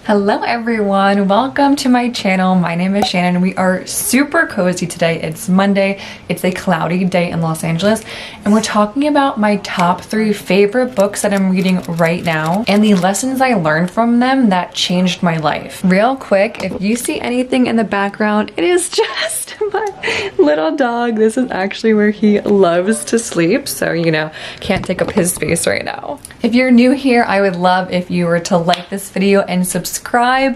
Hello everyone, welcome to my channel. My name is Shannon. We are super cozy today. It's Monday, it's a cloudy day in Los Angeles, and we're talking about my top 3 favorite books that I'm reading right now and the lessons I learned from them that changed my life. Real quick, if you see anything in the background, it is just my little dog. This is actually where he loves to sleep, so can't take up his space right now. If you're new here, I would love if you were to like this video and subscribe.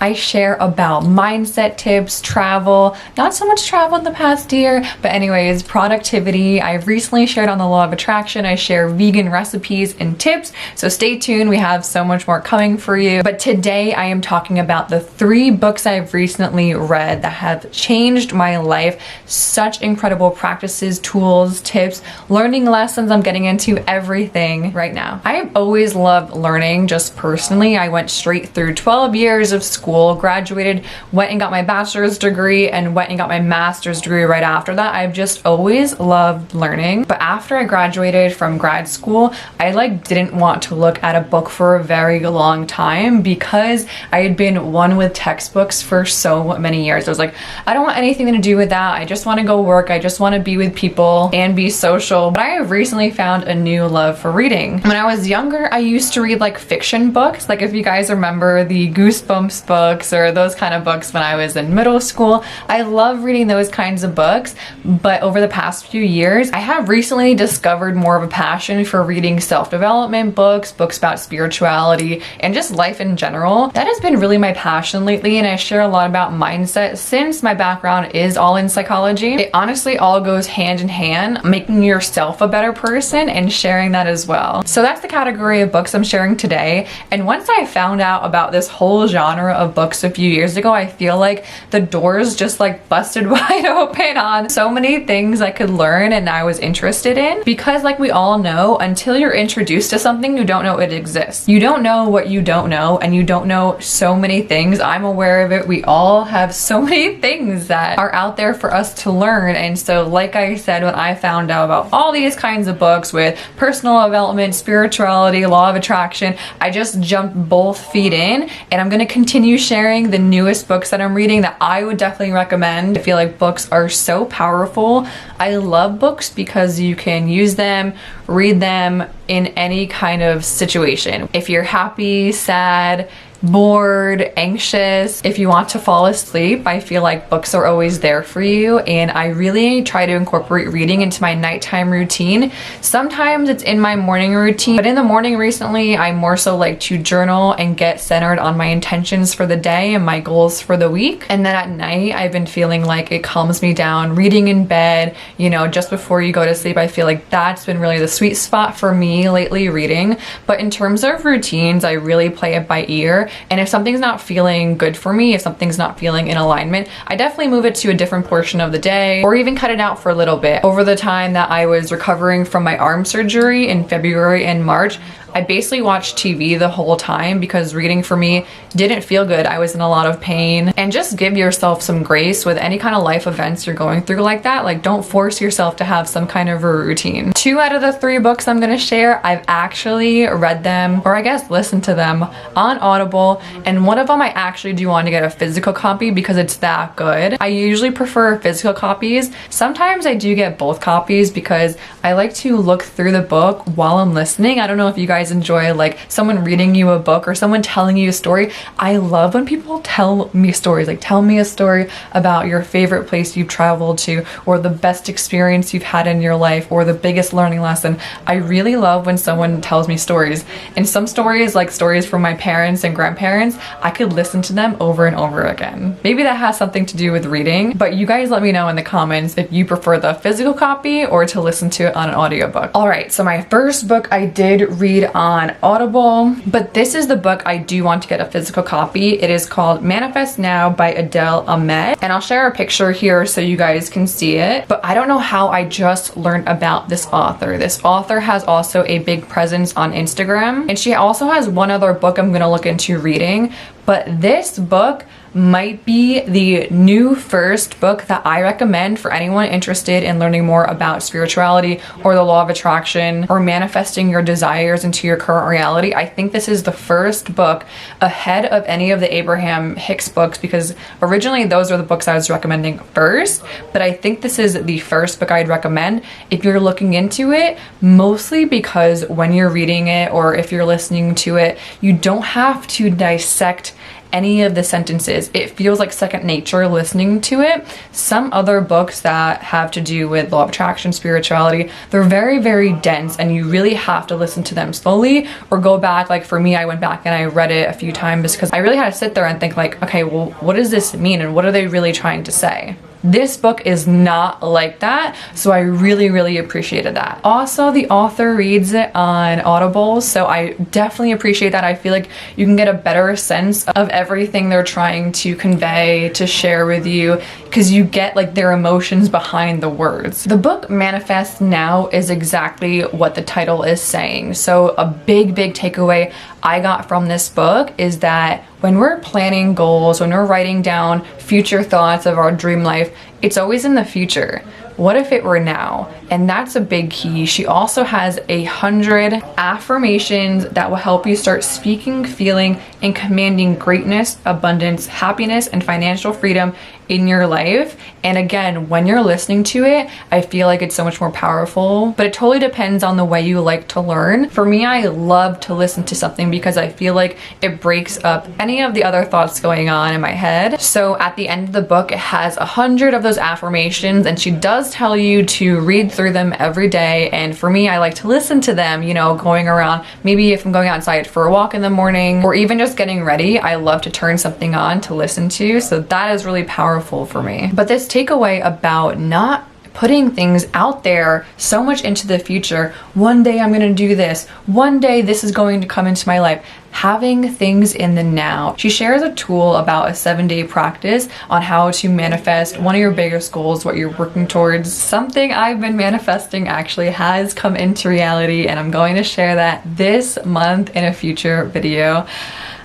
I share about mindset tips, travel, not so much travel in the past year, but anyways, productivity. I've recently shared on the Law of Attraction. I share vegan recipes and tips, so stay tuned. We have so much more coming for you. But today I am talking about the 3 books I've recently read that have changed my life. Such incredible practices, tools, tips, learning lessons. I'm getting into everything right now. I have always loved learning just personally. I went straight through 12 years of school, graduated, went and got my bachelor's degree, and went and got my master's degree right after that. I've just always loved learning. But after I graduated from grad school, I didn't want to look at a book for a very long time because I had been one with textbooks for so many years. I was like, I don't want anything to do with that. I just want to go work. I just want to be with people and be social. But I have recently found a new love for reading. When I was younger, I used to read fiction books. If you guys remember the Goosebumps books or those kind of books when I was in middle school. I love reading those kinds of books, but over the past few years, I have recently discovered more of a passion for reading self-development books, books about spirituality, and just life in general. That has been really my passion lately, and I share a lot about mindset since my background is all in psychology. It honestly all goes hand in hand, making yourself a better person and sharing that as well. So that's the category of books I'm sharing today, and once I found out about this whole genre of books a few years ago, I feel like the doors just busted wide open on so many things I could learn and I was interested in, because we all know, until you're introduced to something, you don't know it exists. You don't know what you don't know, and you don't know so many things. I'm aware of it. We all have so many things that are out there for us to learn, and so like I said, when I found out about all these kinds of books with personal development, spirituality, law of attraction, I just jumped both feet in, and I'm going to continue sharing the newest books that I'm reading that I would definitely recommend. I feel like books are so powerful. I love books because you can use them, read them in any kind of situation. If you're happy, sad, bored, anxious, if you want to fall asleep, I feel like books are always there for you, and I really try to incorporate reading into my nighttime routine. Sometimes it's in my morning routine, but in the morning recently, I more so like to journal and get centered on my intentions for the day and my goals for the week. And then at night, I've been feeling like it calms me down, reading in bed, just before you go to sleep. I feel like that's been really the sweet spot for me lately, reading. But in terms of routines, I really play it by ear. And if something's not feeling good for me, if something's not feeling in alignment, I definitely move it to a different portion of the day or even cut it out for a little bit. Over the time that I was recovering from my arm surgery in February and March, I basically watched TV the whole time because reading for me didn't feel good. I was in a lot of pain. And just give yourself some grace with any kind of life events you're going through like that. Don't force yourself to have some kind of a routine. 2 out of the 3 books I'm gonna share, I've actually read them, or I guess listened to them on Audible. And one of them I actually do want to get a physical copy because it's that good. I usually prefer physical copies. Sometimes I do get both copies because I like to look through the book while I'm listening. I don't know if you guys enjoy someone reading you a book or someone telling you a story. I love when people tell me stories. Tell me a story about your favorite place you've traveled to, or the best experience you've had in your life, or the biggest learning lesson. I really love when someone tells me stories. And some stories, stories from my parents and grandparents, I could listen to them over and over again. Maybe that has something to do with reading, but you guys let me know in the comments if you prefer the physical copy or to listen to it on an audiobook. Alright, so my first book I did read on Audible, but this is the book I do want to get a physical copy. It is called Manifest Now by Idil Ahmed, and I'll share a picture here so you guys can see it. But I don't know how I just learned about this author. This author has also a big presence on Instagram, and she also has one other book I'm gonna look into reading. But this book, might be the new first book that I recommend for anyone interested in learning more about spirituality or the law of attraction or manifesting your desires into your current reality. I think this is the first book ahead of any of the Abraham Hicks books, because originally those are the books I was recommending first, but I think this is the first book I'd recommend if you're looking into it, mostly because when you're reading it or if you're listening to it, you don't have to dissect any of the sentences. It feels like second nature listening to it. Some other books that have to do with law of attraction, spirituality, they're very, very dense and you really have to listen to them slowly or go back. Like for me, I went back and I read it a few times because I really had to sit there and think like, okay, well, what does this mean and what are they really trying to say? This book is not like that, so I really, really appreciated that. Also, the author reads it on Audible, so I definitely appreciate that. I feel like you can get a better sense of everything they're trying to convey, to share with you, because you get like their emotions behind the words. The book Manifest Now is exactly what the title is saying. So a big, big takeaway I got from this book is that when we're planning goals, when we're writing down future thoughts of our dream life, it's always in the future. What if it were now? And that's a big key. She also has 100 affirmations that will help you start speaking, feeling, and commanding greatness, abundance, happiness, and financial freedom in your life. And again, when you're listening to it, I feel like it's so much more powerful, but it totally depends on the way you like to learn. For me, I love to listen to something because I feel like it breaks up any of the other thoughts going on in my head. So at the end of the book, it has 100 of those affirmations, and she does tell you to read through them every day. And for me, I like to listen to them, you know, going around, maybe if I'm going outside for a walk in the morning or even just getting ready, I love to turn something on to listen to. So that is really powerful for me. But this takeaway about not putting things out there so much into the future, one day I'm gonna do this, one day this is going to come into my life, having things in the now. She shares a tool about a 7-day practice on how to manifest one of your biggest goals, what you're working towards. Something I've been manifesting actually has come into reality, and I'm going to share that this month in a future video.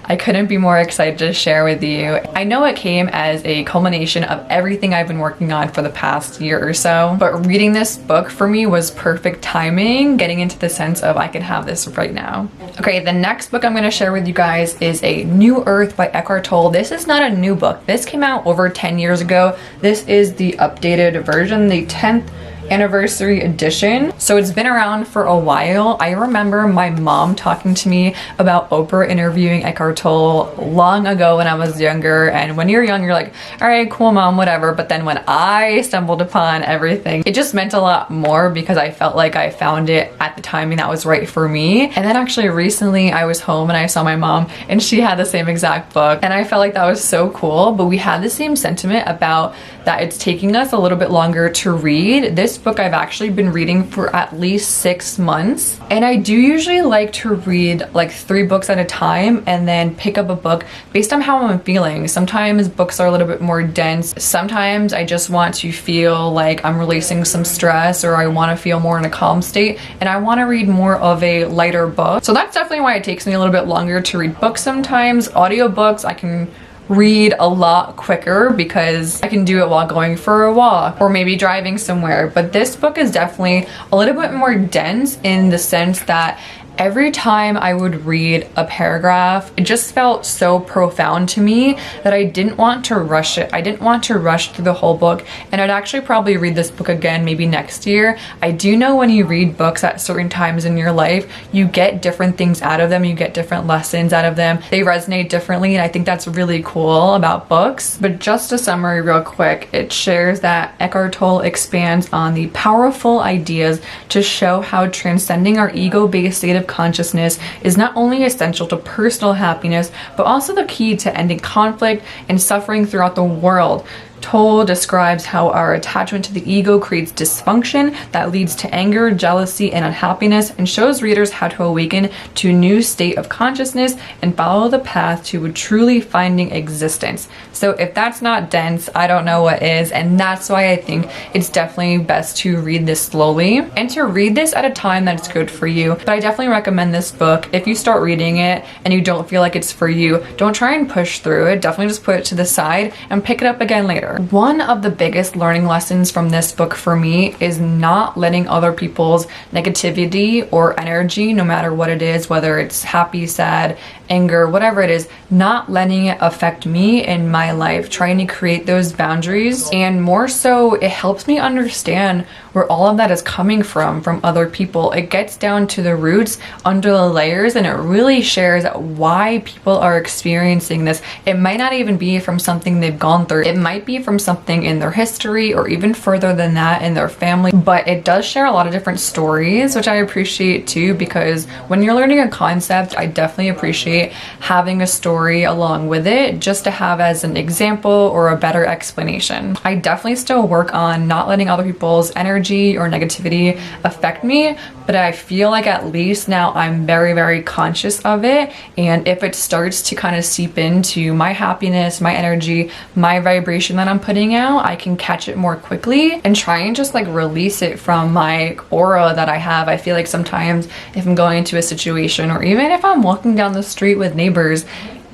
I couldn't be more excited to share with you. I know it came as a culmination of everything I've been working on for the past year or so, but reading this book for me was perfect timing, getting into the sense of I can have this right now. Okay, the next book I'm gonna share with you guys is A New Earth by Eckhart Tolle. This is not a new book. This came out over 10 years ago. This is the updated version, the 10th anniversary edition. So it's been around for a while. I remember my mom talking to me about Oprah interviewing Eckhart Tolle long ago when I was younger. And when you're young, you're like, all right, cool mom, whatever. But then when I stumbled upon everything, it just meant a lot more because I felt like I found it at the timing that was right for me. And then actually recently I was home and I saw my mom and she had the same exact book. And I felt like that was so cool. But we had the same sentiment about that it's taking us a little bit longer to read. This book I've actually been reading for at least 6 months, and I do usually like to read like 3 books at a time and then pick up a book based on how I'm feeling. Sometimes books are a little bit more dense. Sometimes I just want to feel like I'm releasing some stress, or I want to feel more in a calm state and I want to read more of a lighter book. So that's definitely why it takes me a little bit longer to read books sometimes. Audiobooks I can read a lot quicker because I can do it while going for a walk or maybe driving somewhere. But this book is definitely a little bit more dense in the sense that every time I would read a paragraph, it just felt so profound to me that I didn't want to rush it. I didn't want to rush through the whole book, and I'd actually probably read this book again maybe next year. I do know when you read books at certain times in your life, you get different things out of them, you get different lessons out of them. They resonate differently, and I think that's really cool about books. But just a summary real quick, it shares that Eckhart Tolle expands on the powerful ideas to show how transcending our ego-based state of consciousness is not only essential to personal happiness, but also the key to ending conflict and suffering throughout the world. Tolle describes how our attachment to the ego creates dysfunction that leads to anger, jealousy, and unhappiness, and shows readers how to awaken to a new state of consciousness and follow the path to truly finding existence. So if that's not dense, I don't know what is, and that's why I think it's definitely best to read this slowly and to read this at a time that's good for you. But I definitely recommend this book. If you start reading it and you don't feel like it's for you, don't try and push through it. Definitely just put it to the side and pick it up again later. One of the biggest learning lessons from this book for me is not letting other people's negativity or energy, no matter what it is, whether it's happy, sad, anger, whatever it is, not letting it affect me in my life, trying to create those boundaries. And more so, it helps me understand where all of that is coming from other people. It gets down to the roots, under the layers, and it really shares why people are experiencing this. It might not even be from something they've gone through. It might be from something in their history or even further than that in their family, but it does share a lot of different stories, which I appreciate too, because when you're learning a concept, I definitely appreciate having a story along with it just to have as an example or a better explanation. I definitely still work on not letting other people's energy or negativity affect me, but I feel like at least now I'm very, very conscious of it. And if it starts to kind of seep into my happiness, my energy, my vibration that I'm putting out, I can catch it more quickly and try and just like release it from my aura that I have. I feel like sometimes if I'm going into a situation, or even if I'm walking down the street with neighbors,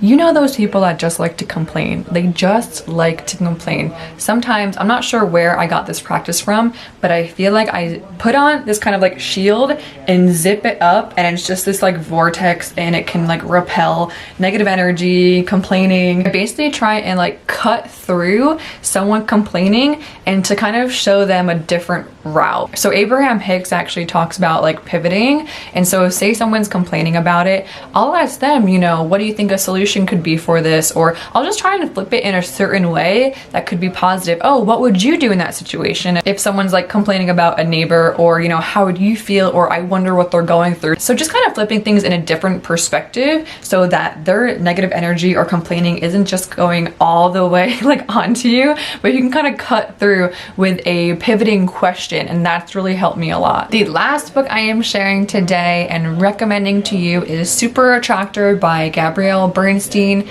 you know, those people that just like to complain. They just like to complain. Sometimes, I'm not sure where I got this practice from, but I feel like I put on this kind of like shield and zip it up, and it's just this like vortex, and it can like repel negative energy, complaining. I basically try and like cut through someone complaining and to kind of show them a different route. So Abraham Hicks actually talks about like pivoting. And so say someone's complaining about it, I'll ask them, you know, what do you think a solution could be for this? Or I'll just try and flip it in a certain way that could be positive. Oh, what would you do in that situation? If someone's like complaining about a neighbor, or, you know, how would you feel? Or I wonder what they're going through. So just kind of flipping things in a different perspective so that their negative energy or complaining isn't just going all the way like onto you, but you can kind of cut through with a pivoting question. And that's really helped me a lot. The last book I am sharing today and recommending to you is Super Attractor by Gabrielle Bernstein.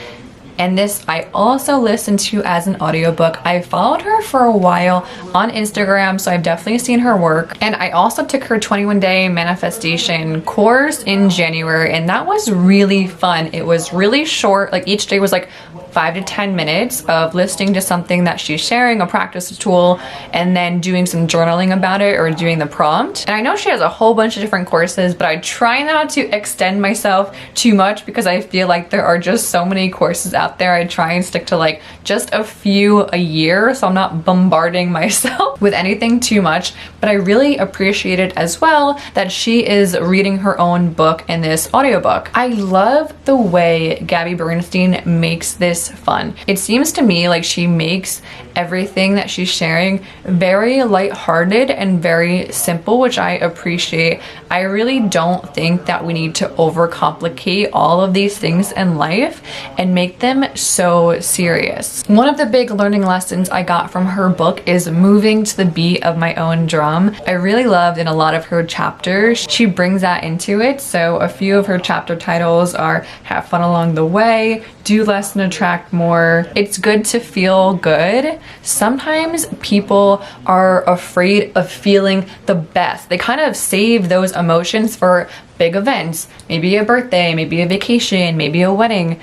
And this I also listened to as an audiobook. I followed her for a while on Instagram, so I've definitely seen her work. And I also took her 21-day manifestation course in January, and that was really fun. It was really short, like each day was like 5 to 10 minutes of listening to something that she's sharing, a practice tool, and then doing some journaling about it or doing the prompt. And I know she has a whole bunch of different courses, but I try not to extend myself too much because I feel like there are just so many courses out there. I try and stick to like just a few a year, so I'm not bombarding myself with anything too much. But I really appreciate it as well that she is reading her own book in this audiobook. I love the way Gabby Bernstein makes this fun. It seems to me like she makes everything that she's sharing very lighthearted and very simple, which I appreciate. I really don't think that we need to overcomplicate all of these things in life and make them so serious. One of the big learning lessons I got from her book is moving to the beat of my own drum. I really loved in a lot of her chapters, she brings that into it. So a few of her chapter titles are Have Fun Along the Way, Do Less and Attract More, It's Good to Feel Good. Sometimes people are afraid of feeling the best. They kind of save those emotions for big events, maybe a birthday, maybe a vacation, maybe a wedding.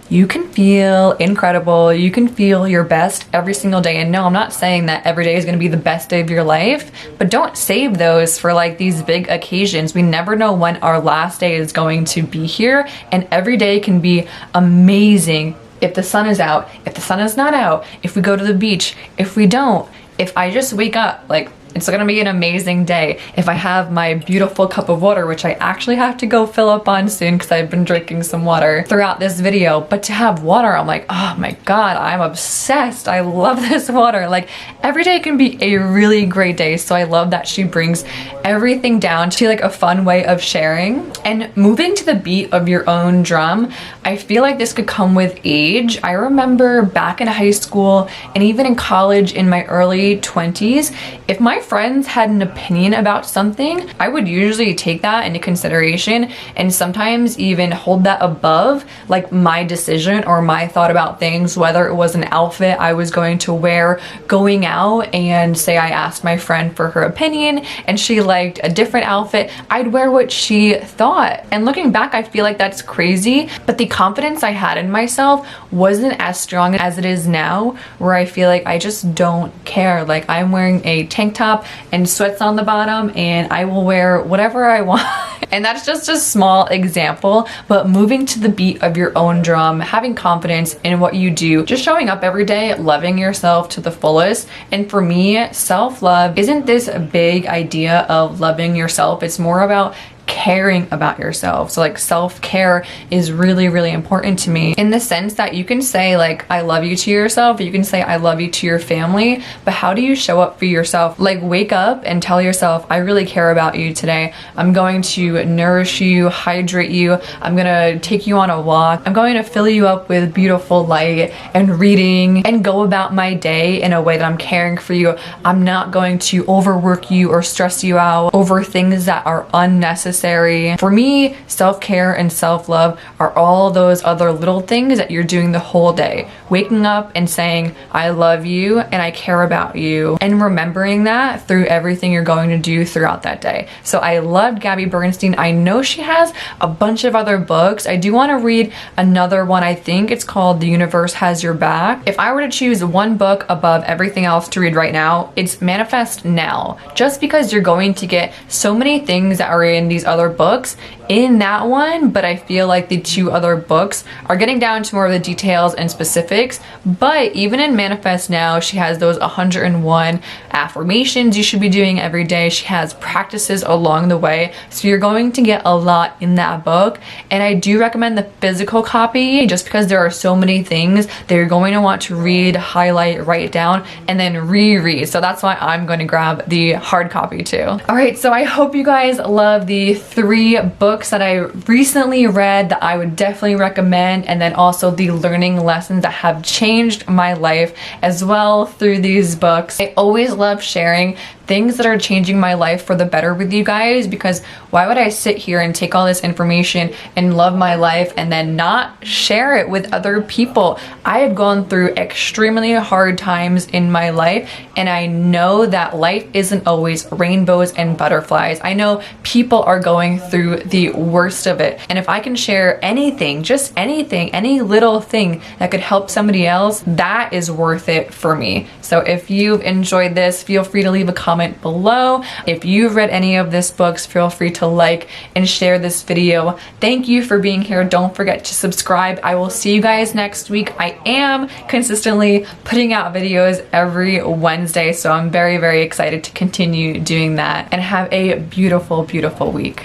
You can feel incredible. You can feel your best every single day. And no, I'm not saying that every day is going to be the best day of your life, but don't save those for like these big occasions. We never know when our last day is going to be here, and every day can be amazing. If the sun is out, if the sun is not out, if we go to the beach, if we don't, if I just wake up like It's gonna be an amazing day. If I have my beautiful cup of water, which I actually have to go fill up on soon because I've been drinking some water throughout this video, but to have water, I'm like, oh my God, I'm obsessed. I love this water. Like, every day can be a really great day. So I love that she brings everything down to like a fun way of sharing. And moving to the beat of your own drum, I feel like this could come with age. I remember back in high school and even in college in my early 20s, if my friends had an opinion about something, I would usually take that into consideration and sometimes even hold that above like my decision or my thought about things, whether it was an outfit I was going to wear going out, and say I asked my friend for her opinion and she liked a different outfit, I'd wear what she thought. And looking back, I feel like that's crazy, but the confidence I had in myself wasn't as strong as it is now, where I feel like I just don't care. Like, I'm wearing a tank top and sweats on the bottom and I will wear whatever I want. And that's just a small example, but moving to the beat of your own drum, having confidence in what you do, just showing up every day, loving yourself to the fullest. And for me, self-love isn't this big idea of loving yourself. It's more about caring about yourself. So like, self-care is really, really important to me, in the sense that you can say like, I love you to yourself, you can say I love you to your family, but how do you show up for yourself? Like, wake up and tell yourself, I really care about you today. I'm going to nourish you, hydrate you, I'm gonna take you on a walk, I'm going to fill you up with beautiful light and reading, and go about my day in a way that I'm caring for you. I'm not going to overwork you or stress you out over things that are unnecessary. For me, self-care and self-love are all those other little things that you're doing the whole day. Waking up and saying, I love you and I care about you, and remembering that through everything you're going to do throughout that day. So I loved Gabby Bernstein. I know she has a bunch of other books. I do want to read another one. I think it's called The Universe Has Your Back. If I were to choose one book above everything else to read right now, it's Manifest Now. Just because you're going to get so many things that are in these other books in that one, but I feel like the two other books are getting down to more of the details and specifics. But even in Manifest Now, she has those 101 affirmations you should be doing every day. She has practices along the way, so you're going to get a lot in that book. And I do recommend the physical copy, just because there are so many things that you're going to want to read, highlight, write down, and then reread. So that's why I'm going to grab the hard copy too. All right, so I hope you guys love the 3 books that I recently read that I would definitely recommend, and then also the learning lessons that have changed my life as well through these books. I always love sharing things that are changing my life for the better with you guys, because why would I sit here and take all this information and love my life and then not share it with other people? I have gone through extremely hard times in my life, and I know that life isn't always rainbows and butterflies. I know people are going through the worst of it, and if I can share anything, just anything, any little thing that could help somebody else, that is worth it for me. So if you've enjoyed this, feel free to leave a comment below. If you've read any of these books, feel free to like and share this video. Thank you for being here. Don't forget to subscribe. I will see you guys next week. I am consistently putting out videos every Wednesday, so I'm very, very excited to continue doing that, and have a beautiful, beautiful week.